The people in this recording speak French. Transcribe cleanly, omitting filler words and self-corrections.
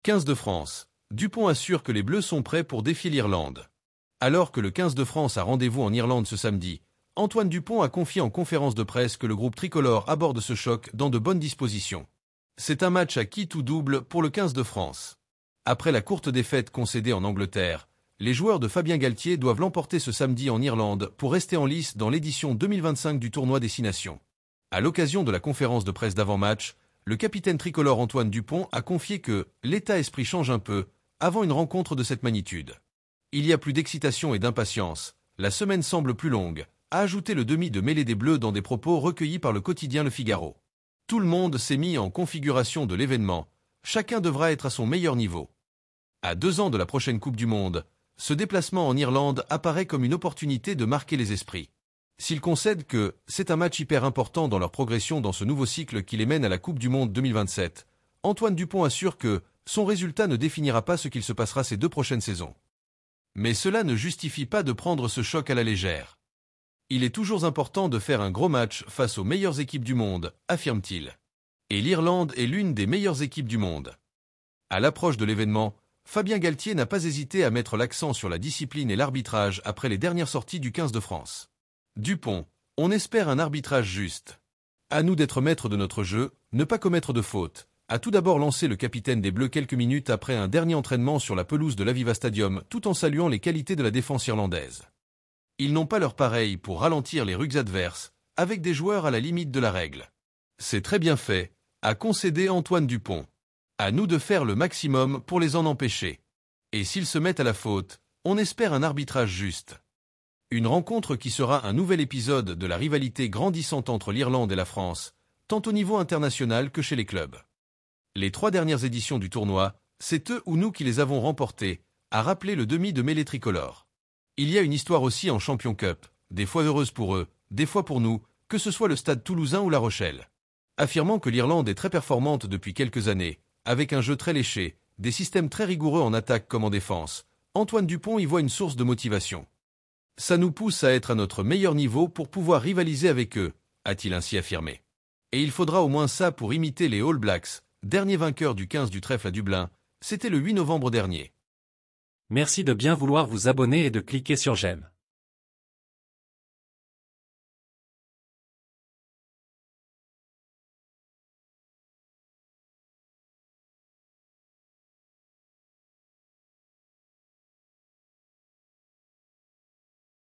15 de France. Dupont assure que les Bleus sont prêts pour défier l'Irlande. Alors que le 15 de France a rendez-vous en Irlande ce samedi, Antoine Dupont a confié en conférence de presse que le groupe tricolore aborde ce choc dans de bonnes dispositions. C'est un match à quitte ou double pour le 15 de France. Après la courte défaite concédée en Angleterre, les joueurs de Fabien Galtier doivent l'emporter ce samedi en Irlande pour rester en lice dans l'édition 2025 du tournoi des 6 nations. À l'occasion de la conférence de presse d'avant-match, le capitaine tricolore Antoine Dupont a confié que l'état d'esprit change un peu avant une rencontre de cette magnitude. Il y a plus d'excitation et d'impatience, la semaine semble plus longue, a ajouté le demi de mêlée des Bleus dans des propos recueillis par le quotidien Le Figaro. Tout le monde s'est mis en configuration de l'événement, chacun devra être à son meilleur niveau. À 2 ans de la prochaine Coupe du Monde, ce déplacement en Irlande apparaît comme une opportunité de marquer les esprits. S'ils concèdent que c'est un match hyper important dans leur progression dans ce nouveau cycle qui les mène à la Coupe du Monde 2027, Antoine Dupont assure que son résultat ne définira pas ce qu'il se passera ces 2 prochaines saisons. Mais cela ne justifie pas de prendre ce choc à la légère. Il est toujours important de faire un gros match face aux meilleures équipes du monde, affirme-t-il. Et l'Irlande est l'une des meilleures équipes du monde. À l'approche de l'événement, Fabien Galtier n'a pas hésité à mettre l'accent sur la discipline et l'arbitrage après les dernières sorties du 15 de France. Dupont, on espère un arbitrage juste. À nous d'être maîtres de notre jeu, ne pas commettre de fautes, a tout d'abord lancé le capitaine des Bleus quelques minutes après un dernier entraînement sur la pelouse de l'Aviva Stadium tout en saluant les qualités de la défense irlandaise. Ils n'ont pas leur pareil pour ralentir les rugs adverses, avec des joueurs à la limite de la règle. C'est très bien fait, a concédé Antoine Dupont. À nous de faire le maximum pour les en empêcher. Et s'ils se mettent à la faute, on espère un arbitrage juste. Une rencontre qui sera un nouvel épisode de la rivalité grandissante entre l'Irlande et la France, tant au niveau international que chez les clubs. Les 3 dernières éditions du tournoi, c'est eux ou nous qui les avons remportées, a rappelé le demi de mêlée tricolore. Il y a une histoire aussi en Champions Cup, des fois heureuse pour eux, des fois pour nous, que ce soit le Stade Toulousain ou La Rochelle. Affirmant que l'Irlande est très performante depuis quelques années, avec un jeu très léché, des systèmes très rigoureux en attaque comme en défense, Antoine Dupont y voit une source de motivation. Ça nous pousse à être à notre meilleur niveau pour pouvoir rivaliser avec eux, a-t-il ainsi affirmé. Et il faudra au moins ça pour imiter les All Blacks, dernier vainqueur du 15 du trèfle à Dublin, c'était le 8 novembre dernier. Merci de bien vouloir vous abonner et de cliquer sur j'aime.